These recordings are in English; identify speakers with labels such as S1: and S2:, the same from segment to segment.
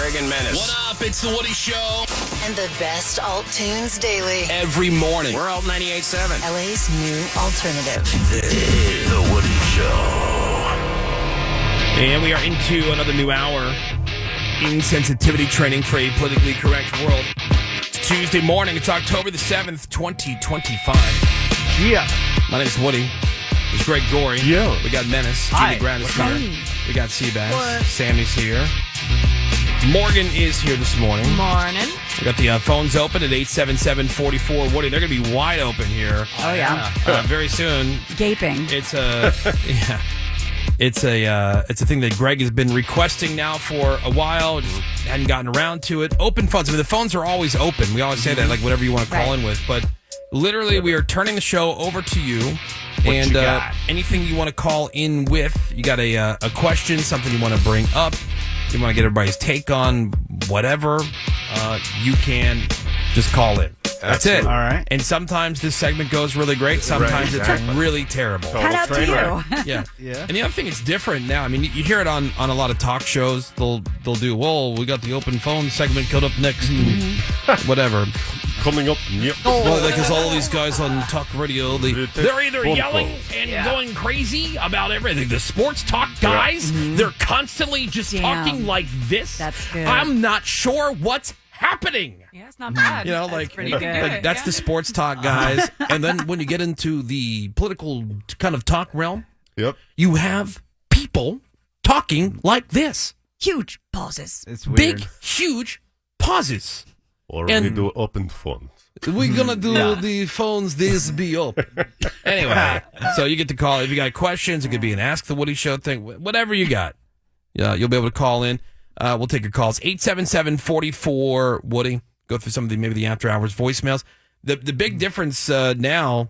S1: Greg and Menace.
S2: What up? It's The Woody Show.
S3: And the best alt tunes daily.
S2: Every morning.
S1: We're Alt 98.7.
S3: LA's new alternative.
S2: The Woody Show.
S4: And we are into another new hour. Insensitivity training for a politically correct world. It's Tuesday morning. It's October the 7th, 2025.
S5: Yeah.
S4: My name is Woody. It's Greg Gorey.
S5: Yeah.
S4: We got Menace.
S5: Hi.
S4: Judy Grant is here.
S3: Hi.
S4: We got Seabass. Sammy's here. Morgan is here this morning.
S6: Morning.
S4: We got the phones open at 877-44 Woody. They're going to be wide open here.
S6: Oh, yeah.
S4: Very soon.
S6: Gaping.
S4: It's a yeah. It's a thing that Greg has been requesting now for a while. Just hadn't gotten around to it. Open phones. I mean, the phones are always open. We always say that, like whatever you want to call in with. But literally, we are turning the show over to you.
S5: What you got?
S4: Anything you want to call in with, you got a question, something you want to bring up, you want to get everybody's take on whatever, you can just call in. That's it.
S5: All right.
S4: And sometimes this segment goes really great. Sometimes it's really terrible.
S6: Cut out to you.
S4: Yeah.
S5: Yeah.
S4: And the other thing, it's different now. I mean, you hear it on a lot of talk shows. They'll do, well, we got the open phone segment coming up next, and whatever.
S5: Coming up. Yep.
S4: Well, because all these guys on talk radio, they're either yelling and going crazy about everything. The sports talk guys, they're constantly just talking like this.
S6: That's good.
S4: I'm not sure what's happening.
S6: Yeah, it's not bad.
S4: You know,
S6: That's
S4: like,
S6: pretty good.
S4: like that's the sports talk guys. And then when you get into the political kind of talk realm, you have people talking like this.
S6: Huge pauses.
S5: It's weird.
S4: Big, huge pauses.
S7: Or
S4: And-
S7: we do open phones.
S4: We're going to do the phones, this be open. Anyway, so you get to call. If you got questions, it could be an Ask the Woody Show thing. Whatever you got, you'll be able to call in. We'll take your calls. 877-44-WOODY. Go through some of maybe the after-hours voicemails. The big difference now,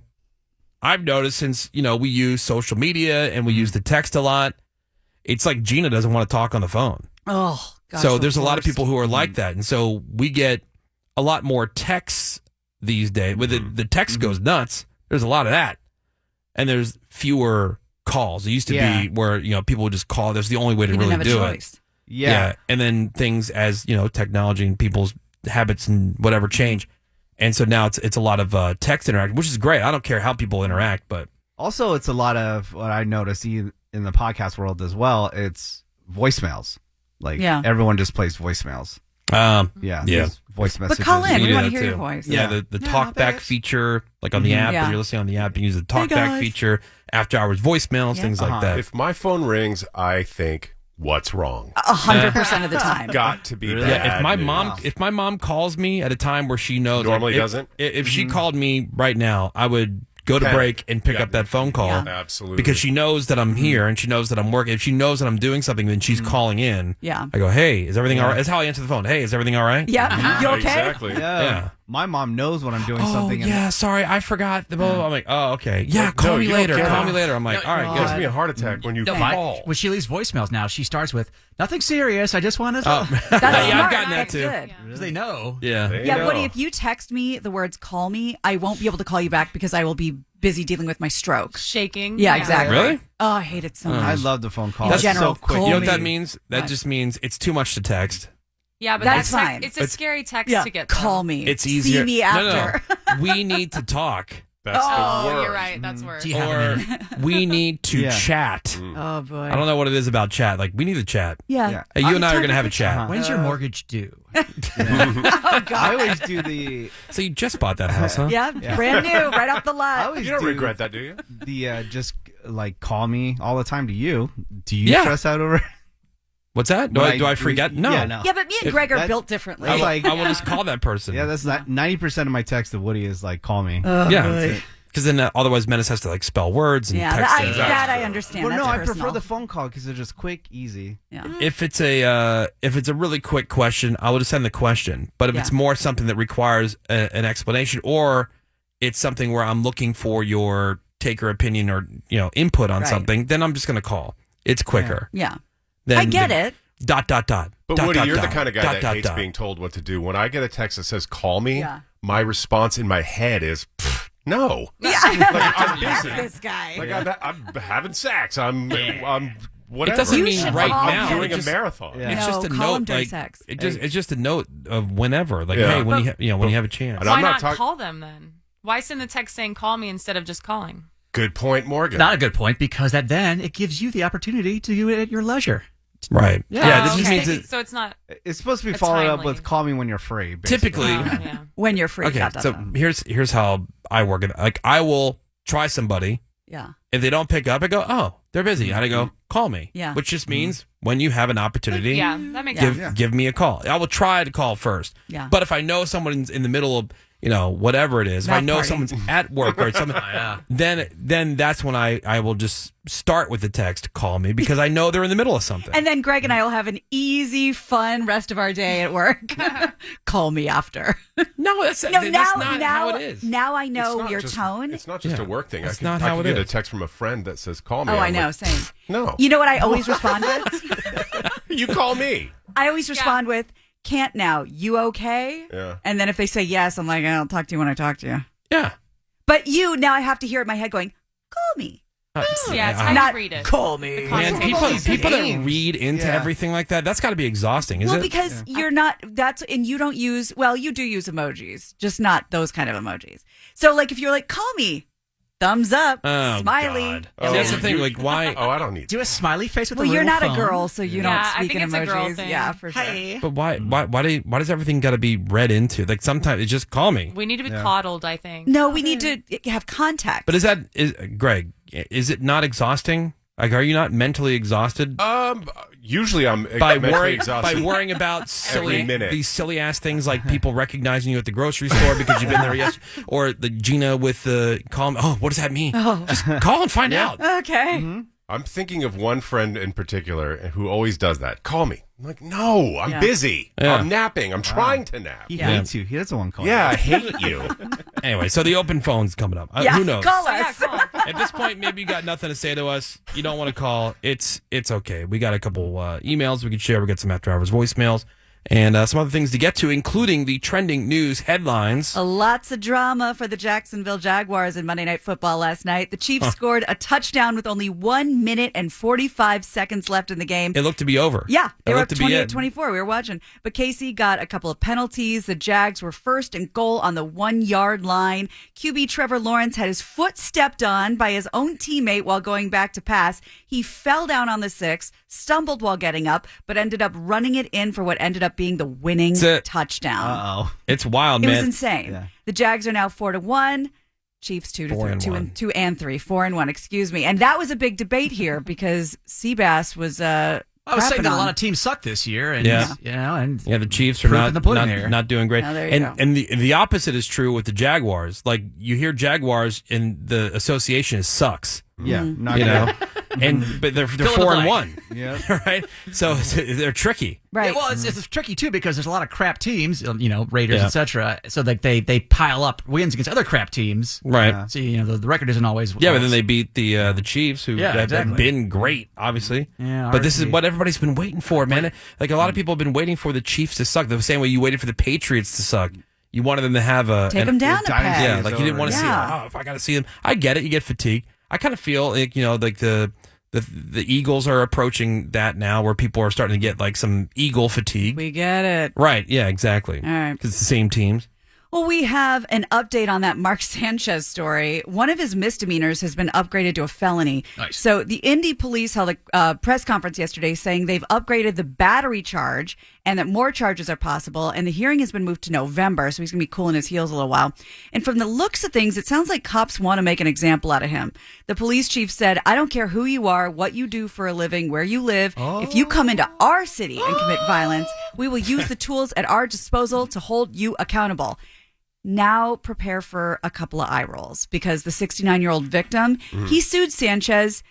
S4: I've noticed since, we use social media and we use the text a lot, it's like Gina doesn't want to talk on the phone.
S6: Oh, God.
S4: So there's a lot of people who are like that. And so we get a lot more texts these days. With the text goes nuts. There's a lot of that. And there's fewer calls. It used to be where, people would just call. That's the only way to
S6: You
S4: really
S6: didn't have
S4: do
S6: a
S4: it.
S6: choice.
S5: Yeah.
S4: And then things as, technology and people's habits and whatever change. And so now it's a lot of text interaction, which is great. I don't care how people interact, but
S5: Also, it's a lot of what I notice in the podcast world as well. It's voicemails. Like, everyone just plays voicemails. There's voice messages.
S6: But call in.
S4: You
S6: We
S4: do
S6: want to
S4: that
S6: hear
S4: too.
S6: your voice.
S4: Yeah, the talk back feature, like on the app, when you're listening on the app, you use the talk back feature, after hours voicemails, things like that.
S7: If my phone rings, I think, what's wrong?
S6: 100% of the time.
S7: Got to be bad.
S4: Yeah, if my mom calls me at a time where she knows
S7: Normally
S4: if,
S7: doesn't?
S4: If she called me right now, I would go to break and pick up that phone call.
S7: Absolutely.
S4: Because she knows that I'm here and she knows that I'm working. If she knows that I'm doing something, then she's calling in.
S6: Yeah.
S4: I go, hey, is everything all right? That's how I answer the phone. Hey, is everything all right?
S6: Yeah. You okay?
S7: Exactly.
S5: Yeah. My mom knows when I'm doing something.
S4: Yeah, sorry, I forgot. I'm like, oh, okay. Yeah, call me
S7: you don't
S4: later.
S7: get
S4: Call
S7: it.
S4: me later. I'm like, all right,
S7: It gives
S4: good.
S7: me a heart attack when you
S8: No,
S7: call.
S8: when she leaves voicemails now, she starts with, nothing serious, I just want to talk.
S6: That's
S4: Yeah,
S6: smart.
S4: I've gotten that
S6: That's
S4: too.
S6: good.
S8: Because they know.
S4: Yeah.
S7: They
S6: Yeah,
S7: know.
S6: Woody, if you text me the words call me, I won't be able to call you back because I will be busy dealing with my stroke.
S9: Shaking.
S6: Yeah, exactly.
S4: Really?
S6: Oh, I hate it so much.
S5: I love the phone call.
S4: That's
S5: It's
S6: general
S5: so quick.
S6: call
S4: You know what
S6: me.
S4: that means? That
S6: What?
S4: just means it's too much to text.
S9: Yeah, but
S6: That's
S9: that's
S6: fine.
S9: It's a scary text
S6: Yeah,
S9: to get.
S6: call
S9: though.
S6: me.
S4: It's easier.
S6: See me after.
S4: No. We need to talk.
S7: That's the
S9: Oh,
S7: worst.
S9: you're right. That's worse.
S8: Do you have a
S4: Or
S8: minute?
S4: we need to
S5: Yeah.
S4: chat.
S6: Oh, boy.
S4: I don't know what it is about chat. Like, we need to chat.
S6: Yeah.
S4: Hey, you and I are going to have a chat.
S8: When's your mortgage due?
S5: I always do the
S4: So you just bought that house, huh?
S6: Yeah, brand new, right off the
S5: I
S6: lot.
S5: always
S7: You don't
S5: do
S7: regret that, do you?
S5: the just like call me all the time to you. Do you
S4: Yeah.
S5: stress out over it?
S4: What's that? Do I freak out? No.
S5: Yeah, no.
S6: Yeah, but me and Greg are
S5: that-
S6: built differently.
S5: I like-
S4: I will just call that person.
S5: Yeah, that's not 90% of my text to Woody is like call me.
S4: Yeah. Because then otherwise Menace has to like spell words and
S6: Yeah,
S4: text
S6: that,
S4: it.
S6: I understand.
S5: Well,
S6: That's
S5: no, I
S6: personal.
S5: prefer the phone call because they're just quick, easy.
S6: Yeah.
S4: If it's a really quick question, I will just send the question. But if it's more something that requires an explanation, or it's something where I'm looking for your take or opinion or input on something, then I'm just going to call. It's quicker.
S6: Yeah.
S4: Then
S6: I get it. ...
S4: But
S7: Woody, you're the kind of guy that hates being told what to do. When I get a text that says "call me," my response in my head is "No."
S6: Yeah.
S7: Like, I'm busy.
S6: This guy.
S7: Like I'm having sex. I'm whatever.
S4: It doesn't
S6: You
S4: mean
S6: should
S4: right
S6: call
S4: now.
S6: him.
S7: doing a
S4: Just-
S7: marathon.
S5: Yeah.
S4: It's
S6: No,
S4: just a
S6: call him
S4: note,
S6: during
S4: like
S6: sex.
S4: it's just a note of whenever, like
S7: Yeah.
S4: hey, when you have a chance.
S7: And
S9: Why
S7: I'm not
S9: not call them then? Why send the text saying call me instead of just calling?
S7: Good point, Morgan.
S8: Not a good point because then it gives you the opportunity to do it at your leisure.
S4: Right. Yeah. This
S9: Oh,
S4: just
S9: okay.
S4: means that
S9: So it's not.
S5: It's supposed to be
S9: It's
S5: followed up
S9: timely.
S5: with "call me when you're free." Basically.
S4: typically.
S9: Yeah.
S6: When you're free.
S4: Okay. So here's how I work it. Like I will try somebody.
S6: yeah.
S4: If they don't pick up, I go, oh, they're busy. And I go, call me.
S6: Yeah.
S4: Which just means when you have an opportunity,
S9: Yeah, that makes sense.
S4: give me a call. I will try to call first.
S6: Yeah.
S4: But if I know someone's in the middle of, whatever it is, if I
S6: That
S4: know
S6: party.
S4: someone's at work or something, then that's when I will just start with the text, call me, because I know they're in the middle of something.
S6: And then Greg and I will have an easy, fun rest of our day at work. Call me after.
S4: no, that's not how it is.
S6: Now I know
S7: It's not
S6: your
S7: just-
S6: tone.
S7: It's not just a work thing.
S4: That's
S7: I could,
S4: not
S7: I
S4: how
S7: could
S4: it
S7: get a
S4: is.
S7: text from a friend that says call me.
S6: Oh,
S7: and
S6: I
S7: I'm
S6: know.
S7: like,
S6: Same.
S7: no.
S6: You know what I always respond with?
S7: You call me.
S6: I always respond with, can't now. You okay?
S7: Yeah.
S6: And then if they say yes, I'm like, I'll talk to you when I talk to you.
S4: Yeah.
S6: But now I have to hear it in my head going, call me.
S9: Yeah, it's how
S6: Not
S9: you read it.
S6: call me.
S4: Man, people that read into
S5: Yeah.
S4: everything like that's got to be exhausting, is
S6: Well,
S4: it?
S6: because you're not, and you don't use, you do use emojis, just not those kind of emojis. So, like, if you're like, call me, thumbs up,
S4: Oh,
S6: smiley.
S4: God.
S7: Oh,
S4: See, that's the thing. Like, why?
S7: Oh, I don't need
S8: Do a smiley face with
S6: Well,
S8: a
S6: you're
S8: little
S6: not
S8: phone.
S6: a girl, so you
S9: Yeah,
S6: don't
S9: I
S6: speak
S9: think
S6: in
S9: it's a girl
S6: emojis.
S9: thing.
S6: Yeah, for sure.
S8: Hey.
S4: But why does everything got to be read into? Like sometimes it's just call me.
S9: We need to be coddled, I think.
S6: No, we need to have contact.
S4: But Greg? Is it not exhausting? Like, are you not mentally exhausted
S7: Usually I'm
S4: by
S7: mentally exhausted.
S4: worrying about
S7: Every minute.
S4: these silly ass things like people recognizing you at the grocery store because you've been there yesterday, or the Gina with the call me. Oh, what does that mean? Just call and find out.
S6: Okay.
S7: I'm thinking of one friend in particular who always does that. Call me. I'm like, no, I'm busy.
S4: Yeah.
S7: I'm napping. I'm trying to nap.
S5: He hates you. He doesn't want to call.
S7: Yeah, I
S5: you.
S7: hate you.
S4: Anyway, so the open phone's coming up.
S6: Yeah,
S4: Who knows?
S6: call
S9: Yeah,
S6: us.
S9: call.
S4: At this point, maybe you got nothing to say to us. You don't want to call. It's okay. We got a couple emails we could share. We got some after hours voicemails and some other things to get to, including the trending news headlines.
S6: Lots of drama for the Jacksonville Jaguars in Monday Night Football last night. The Chiefs scored a touchdown with only 1 minute and 45 seconds left in the game.
S4: It looked to be over.
S6: Yeah, they
S4: It
S6: were up
S4: looked to be it.
S6: 28-24. We were watching. But Casey got a couple of penalties. The Jags were first and goal on the 1 yard line. QB Trevor Lawrence had his foot stepped on by his own teammate while going back to pass. He fell down on the 6, stumbled while getting up, but ended up running it in for what ended up being the winning touchdown.
S5: Uh-oh.
S4: It's wild,
S6: It
S4: man.
S6: was insane.
S5: Yeah.
S6: The Jags are now 4-1. Chiefs 2-3,
S4: 4-1.
S6: 2-3, 4-1. Excuse me. And that was a big debate here because Seabass was
S8: I was saying
S6: crapping
S8: that a
S6: on-
S8: lot of teams suck this year, and
S4: Yeah.
S8: and
S4: The Chiefs are
S8: Proof in the pudding here.
S4: not doing great.
S6: Oh, there you go.
S4: And the opposite is true with the Jaguars. Like you hear Jaguars and the association is sucks.
S5: Yeah. Not
S4: You
S5: good.
S4: know? But they're
S8: Fill in the
S4: 4-1.
S5: Yeah.
S4: Right? So they're tricky.
S6: right.
S8: Yeah, well, it's tricky too because there's a lot of crap teams, Raiders,
S4: Yeah.
S8: etc. So like they pile up wins against other crap teams,
S4: Right.
S8: So the record isn't always
S4: Yeah, but then they beat the Chiefs, who
S8: Yeah,
S4: have
S8: exactly.
S4: been great, obviously.
S8: Yeah,
S4: but this is
S8: RP.
S4: what everybody's been waiting for, man. Like a lot of people have been waiting for the Chiefs to suck. The same way you waited for the Patriots to suck. You wanted them to have
S6: Take them down a
S5: dynasty
S6: peg.
S4: Yeah,
S5: is
S4: like you didn't
S5: over.
S4: want to see.
S6: Yeah.
S4: Oh, if I got to see them, I get it. You get fatigued. I kind of feel like like the Eagles are approaching that now, where people are starting to get like some Eagle fatigue.
S6: We get it.
S4: Right? Yeah, exactly.
S6: All right.
S4: Because it's the same teams.
S6: Well, we have an update on that Mark Sanchez story. One of his misdemeanors has been upgraded to a felony.
S8: Nice.
S6: So the Indy police held a press conference yesterday saying they've upgraded the battery charge and that more charges are possible. And the hearing has been moved to November, so he's going to be cooling his heels a little while. And from the looks of things, it sounds like cops want to make an example out of him. The police chief said, I don't care who you are, what you do for a living, where you live. If you come into our city and commit violence, we will use the tools at our disposal to hold you accountable. Now prepare for a couple of eye rolls because the 69-year-old victim, he sued Sanchez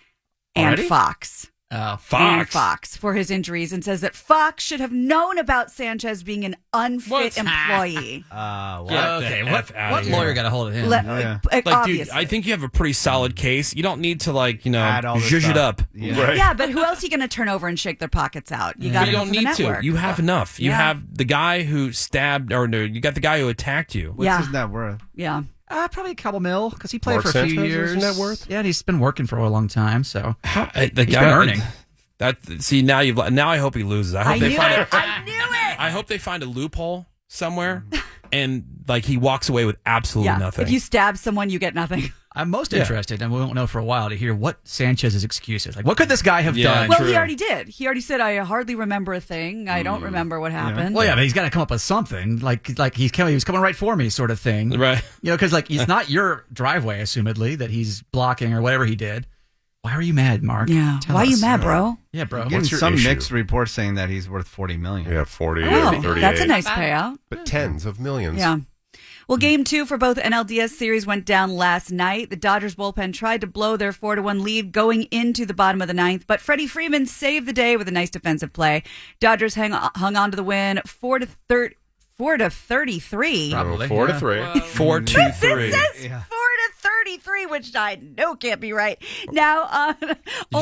S6: and
S4: Already?
S6: Fox. And Fox for his injuries and says that Fox should have known about Sanchez being an unfit employee.
S5: What?
S8: Okay,
S4: the
S8: what
S4: F outta
S8: what
S4: here.
S8: lawyer got a hold of him?
S5: yeah.
S4: Like,
S6: Obviously.
S4: dude, I think you have a pretty solid case. You don't need to
S5: Add all this
S4: zhuzh it
S5: stuff.
S4: up.
S5: Yeah.
S7: Right.
S6: Yeah, but who else are you going to turn over and shake their pockets out? You got
S4: You don't need to. You have enough. You
S6: Yeah.
S4: have the guy who stabbed, or no, you got the guy who attacked you.
S5: What's
S6: Yeah.
S5: his net worth?
S6: Yeah.
S8: Probably a couple mil because he played
S7: Mark
S8: for a few
S7: Sanchez,
S8: years.
S7: isn't that worth?
S8: Yeah, and he's been working for a long time. So
S4: The
S8: been earning.
S4: Now I hope he loses. I knew it.
S6: I
S4: hope they find a loophole somewhere, and like he walks away with absolutely nothing.
S6: If you stab someone, you get nothing.
S8: I'm most interested, and we won't know for a while, to hear what Sanchez's excuse is. Like, what could this guy have done?
S6: Well, he already did. He already said, I hardly remember a thing. I don't remember what happened.
S8: Well, but he's got to come up with something. Like he was coming right for me sort of thing.
S4: Right.
S8: Because it's not your driveway, assumedly, that he's blocking or whatever he did. Why are you mad, Mark?
S6: Yeah.
S8: Tell
S6: Why are
S8: us.
S6: you mad, bro?
S8: Yeah, bro.
S5: Getting some mixed reports saying that he's worth $40 million.
S7: Yeah, 40
S6: Oh,
S7: 38.
S6: that's a nice payout.
S7: But tens of millions.
S6: Yeah. Well, game 2 for both NLDS series went down last night. The Dodgers bullpen tried to blow their 4-1 lead going into the bottom of the 9th, but Freddie Freeman saved the day with a nice defensive play. Dodgers hung on to the win 4-33.
S8: Probably.
S7: 4-3.
S4: 4-2-3.
S6: This says 4-33, which I know can't be right. Now,
S4: did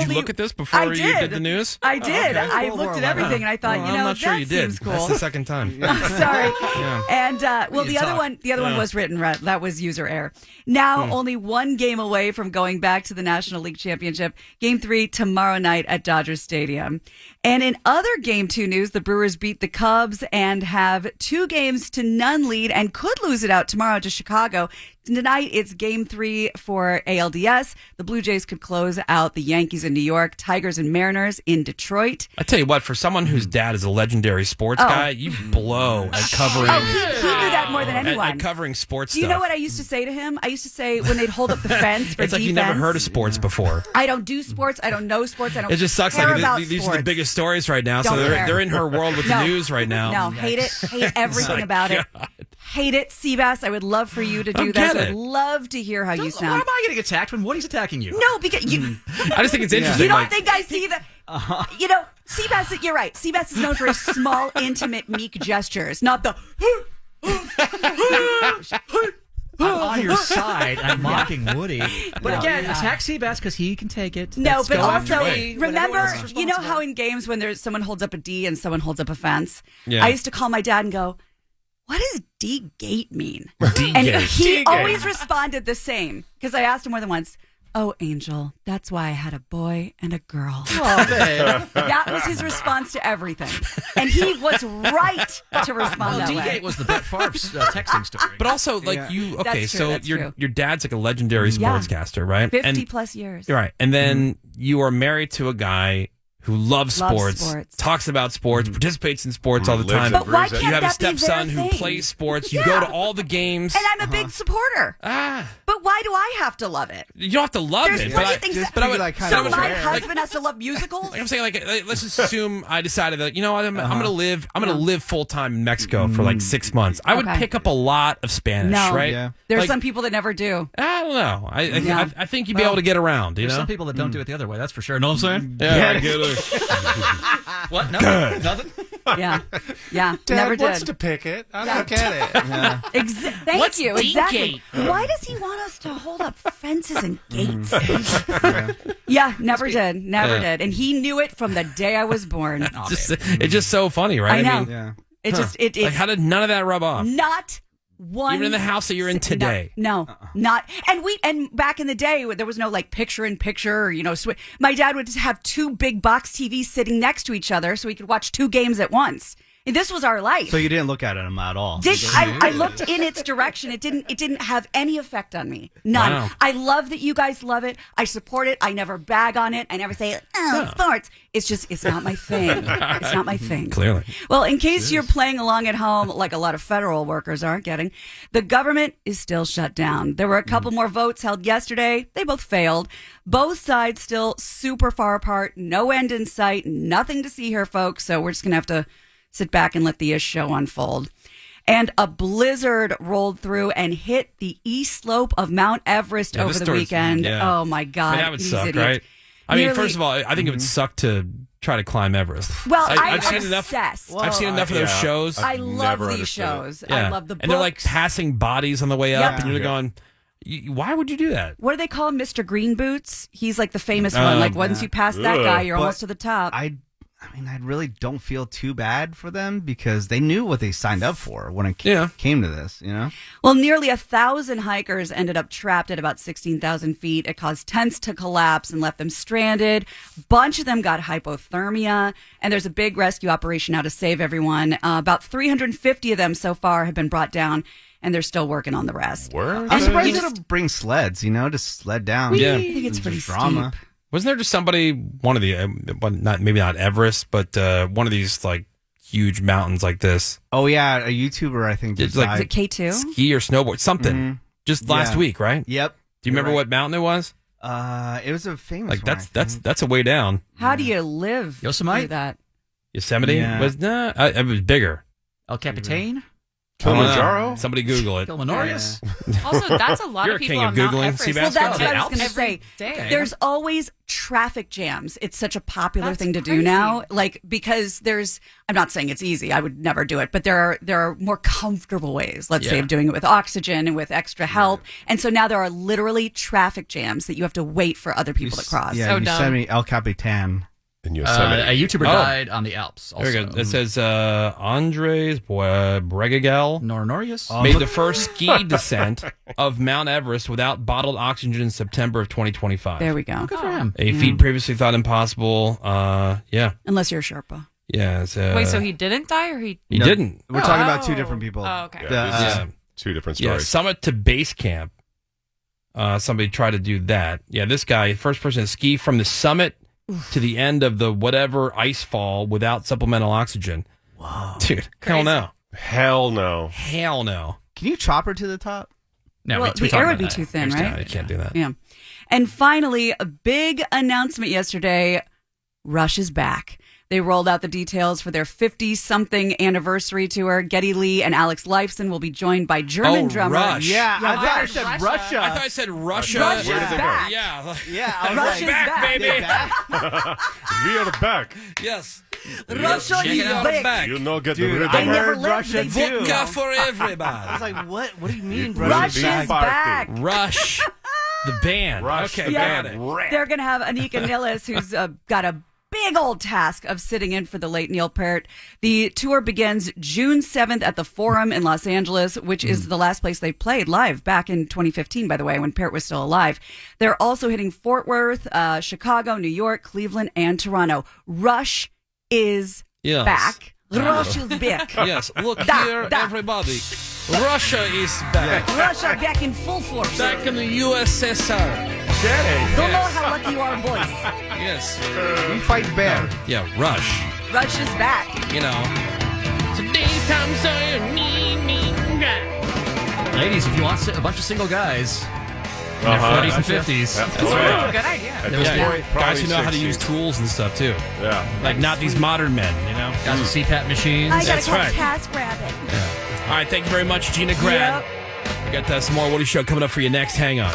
S4: you look at this before you did the news?
S6: I did.
S4: Okay.
S6: I looked at everything and I thought,
S4: I'm not sure you did.
S6: Seems cool.
S4: That's the second time.
S6: Sorry.
S4: Yeah.
S6: And the other one was written right. That was user error. Now only one game away from going back to the National League Championship. Game 3 tomorrow night at Dodger Stadium. And in other Game 2 news, the Brewers beat the Cubs and have 2-0 lead and could lose it out tomorrow to Chicago. Tonight, it's Game 3 for ALDS. The Blue Jays could close out the Yankees in New York, Tigers and Mariners in Detroit.
S4: I tell you what, for someone whose dad is a legendary sports guy, you blow at covering.
S6: Oh, he knew that more than anyone.
S4: At covering sports
S6: Do you know what I used to say to him? I used to say when they'd hold up the fence for
S4: it's like
S6: defense.
S4: you never heard of sports before.
S6: I don't do sports. I don't know sports. I don't.
S4: It just sucks.
S6: care
S4: Like
S6: about
S4: these
S6: sports.
S4: are the biggest stories right now,
S6: Don't
S4: so
S6: care.
S4: they're in her world with the news right now.
S6: No, hate it. Hate everything about it. Hate it, Seabass. I would love for you to do
S4: Get
S6: that. I
S4: it.
S6: would love to hear how you
S8: Why
S6: sound.
S8: am I getting attacked when Woody's attacking you?
S6: No, because you.
S4: I just think it's interesting.
S6: You don't
S4: like,
S6: think I see the. You know, Seabass. You're right. Seabass is known for his small, intimate, meek gestures, not the.
S8: I'm on your side. I'm mocking Woody. But again, attack Seabass because he can take it.
S6: No,
S8: Let's
S6: but
S8: go
S6: also
S8: after me.
S6: remember,
S8: Whatever else is
S6: you know how
S8: responsible.
S6: in games when there's someone holds up a D and someone holds up a fence?
S4: Yeah.
S6: I used to call my dad and go, "What does D-gate mean?"
S4: D-gate.
S6: And he
S4: D-gate.
S6: always responded the same because I asked him more than once. "Oh, Angel, that's why I had a boy and a girl."
S8: Oh, babe.
S6: That was his response to everything. And he was right to respond that way.
S8: D-Gate was the Brett Favre's texting story.
S4: But also, like you, okay,
S6: That's true,
S4: so
S6: that's true.
S4: your dad's like a legendary sportscaster, right?
S6: 50 plus years.
S4: Right, and then you are married to a guy who loves sports, talks about sports, participates in sports all the
S7: Lives
S4: time.
S7: and
S6: But why
S7: breathes it.
S6: can't
S4: You have a
S6: that be their
S4: stepson who
S6: thing?
S4: plays sports. You
S6: Yeah.
S4: go to all the games.
S6: And I'm a big supporter. But why do I have to love it?
S4: You don't have to love
S6: There's
S4: it.
S6: plenty of things
S5: just
S6: that,
S4: but I would,
S5: like kind
S6: so
S5: of
S6: my
S5: aware.
S6: husband has to love musicals?
S4: like I'm saying, like let's just assume I decided that you know what, I'm gonna live full time in Mexico for like 6 months. I would
S6: Okay.
S4: pick up a lot of Spanish,
S6: No.
S4: right?
S5: Yeah.
S6: There's
S4: Like,
S6: some people that never do.
S4: I don't know.
S6: Yeah.
S4: I think you'd be able to get around. You
S8: There's
S4: know,
S8: some people that don't do it the other way. That's for sure. Know what I'm saying?
S4: yeah, I get it.
S8: What? No, nothing.
S6: Yeah. Yeah.
S7: Dad
S6: never
S7: wants
S6: did.
S7: to pick it. I don't get it.
S6: Thank
S4: What's
S6: you.
S4: D-gate?
S6: Exactly. Why does he want us to hold up fences and gates? Yeah, never did. Never did. And he knew it from the day I was born.
S4: It's just so funny, right?
S6: I know.
S5: Yeah.
S6: It just
S4: like how did none of that rub off?
S6: not one.
S4: Even in the house that you're in today.
S6: No, not. And back in the day, there was no like picture in picture. Or, my dad would just have 2 big box TVs sitting next to each other, so he could watch 2 games at once. And this was our life.
S5: So you didn't look at him at all.
S6: I looked in its direction. It didn't have any effect on me. None.
S4: Wow.
S6: I love that you guys love it. I support it. I never bag on it. I never say, sports. It's not my thing. It's not my thing.
S4: Clearly.
S6: Well, in case you're playing along at home, like a lot of federal workers aren't getting, the government is still shut down. There were a couple more votes held yesterday. They both failed. Both sides still super far apart. No end in sight. Nothing to see here, folks. So we're just going to have to sit back and let the show unfold. And a blizzard rolled through and hit the east slope of Mount Everest over the weekend.
S4: Yeah.
S6: Oh, my God.
S4: That would
S6: These
S4: suck,
S6: idiots.
S4: right? I mean,
S6: Nearly-
S4: first of all, I think it would suck to try to climb Everest.
S6: Well,
S4: I've
S6: I'm
S4: seen enough.
S6: obsessed.
S4: I've seen enough of those shows.
S6: I love
S7: never
S6: these
S7: understood it.
S6: shows.
S4: Yeah.
S6: I love the books.
S4: And they're like passing bodies on the way up,
S6: Yep.
S4: and you're going, why would you do that?
S6: What do they call him? Mr. Green Boots? He's like the famous one. Like once you pass that guy, you're
S5: But
S6: almost to the top.
S5: I I mean, I really don't feel too bad for them because they knew what they signed up for when it came to this, you know?
S6: Well, nearly 1,000 hikers ended up trapped at about 16,000 feet. It caused tents to collapse and left them stranded. Bunch of them got hypothermia, and there's a big rescue operation now to save everyone. About 350 of them so far have been brought down, and they're still working on the rest.
S5: I'm surprised they don't bring sleds, to sled down.
S6: Yeah. I think it's pretty
S5: drama.
S6: steep.
S4: Wasn't there just somebody, one of the, maybe not Everest, but one of these like huge mountains like this?
S5: Oh yeah, a YouTuber I think.
S6: Is it K2?
S4: Ski or snowboard, something. Just last week, right?
S5: Yep.
S4: Do you remember what mountain it was?
S5: It was a famous
S4: one. That's a way down.
S6: How do you live through that?
S4: Yosemite?
S5: Yeah.
S4: It was bigger.
S8: El Capitan?
S7: Kilimanjaro?
S4: Somebody Google it.
S8: Kilimanjaro?
S9: Also, that's a lot
S4: You're
S9: of
S4: a
S9: people
S4: king
S9: on
S4: of
S9: Mount
S4: Googling,
S9: Everest.
S4: Seabass.
S6: Well, that's what I was
S9: Every
S6: going to say.
S9: day.
S6: There's always traffic jams. It's such a popular
S9: That's
S6: thing to
S9: crazy.
S6: do now. Like, because I'm not saying it's easy. I would never do it, but there are more comfortable ways, let's say, of doing it with oxygen and with extra help. And so now there are literally traffic jams that you have to wait for other people to cross.
S5: Yeah,
S9: So dumb.
S5: Yosemite, El Capitan.
S7: In Yosemite.
S8: A YouTuber died on the Alps. Also.
S4: Very good. It says Andres Bregagel
S8: Nornorius
S4: made the first ski descent of Mount Everest without bottled oxygen in September of 2025.
S6: There we go.
S8: Good for him.
S4: A feat previously thought impossible.
S6: Unless you're a Sherpa.
S4: Yeah.
S9: Wait, so he didn't die, or he?
S4: He didn't.
S5: We're talking about two different people.
S9: Oh, okay.
S7: Yeah, two different
S4: Yeah,
S7: stories.
S4: summit to base camp. Somebody tried to do that. Yeah, this guy, first person to ski from the summit to the end of the whatever ice fall without supplemental oxygen. Whoa. Dude, hell no.
S7: Hell no.
S4: Hell no.
S5: Can you chopper to the top?
S8: No,
S6: Well, the air would be too thin, right?
S4: No, you can't do that.
S6: Yeah. And finally, a big announcement yesterday. Rush is back. They rolled out the details for their 50-something anniversary tour. Geddy Lee and Alex Lifeson will be joined by German drummer.
S4: Rush.
S5: Yeah, I thought I
S9: Rush.
S5: said
S9: Russia.
S5: Russia.
S4: I thought I said Russia.
S6: Rush
S7: Where
S6: is
S7: did they go?
S6: back.
S4: Yeah.
S5: Yeah, I was
S6: Rush
S5: like,
S6: is
S4: back,
S6: back.
S4: baby.
S7: We are back.
S4: Yes.
S6: Russia
S4: Check
S6: is
S4: it out
S6: back.
S4: back.
S7: You know, get
S5: Dude,
S7: rid of
S5: I
S7: it.
S5: never
S6: heard
S5: lived
S6: Russia
S5: Russia too.
S4: Vodka for
S5: I
S4: everybody.
S5: was like, what do you mean,
S6: Rush is
S7: Party.
S6: back.
S4: Rush. The band.
S7: Rush
S4: Okay,
S7: the
S4: got
S7: band.
S4: it.
S6: They're going to have Anika Nilles, who's got a big old task of sitting in for the late Neil Peart. The tour begins June 7th at the Forum in Los Angeles, which is the last place they played live back in 2015, by the way, when Peart was still alive. They're also hitting Fort Worth, Chicago, New York, Cleveland, and Toronto. Rush is
S4: Yes.
S6: back. Rush is back.
S4: Yes, look
S6: Da,
S4: here,
S6: da.
S4: everybody. Russia is back.
S6: Russia back in full force.
S4: Back in the USSR.
S6: Don't know how lucky you are, boys.
S4: Yes.
S5: We fight bear.
S4: Yeah, Rush.
S6: Rush is back.
S4: You know. So daytime, so you need me.
S8: Ladies, if you want a bunch of single guys in their 40s and 50s,
S7: That's
S9: Ooh,
S7: right.
S9: good idea.
S7: At this point,
S4: Guys
S7: probably
S4: who know how to
S7: 60.
S4: use tools and stuff, too.
S7: Yeah.
S4: Like, not these modern men, you know?
S8: guys with CPAP machines.
S6: I gotta
S4: That's
S6: catch
S4: right.
S6: Task Rabbit.
S4: All right, thank you very much, Gina Grad.
S6: Yep.
S4: We got some more Woody Show coming up for you next. Hang on.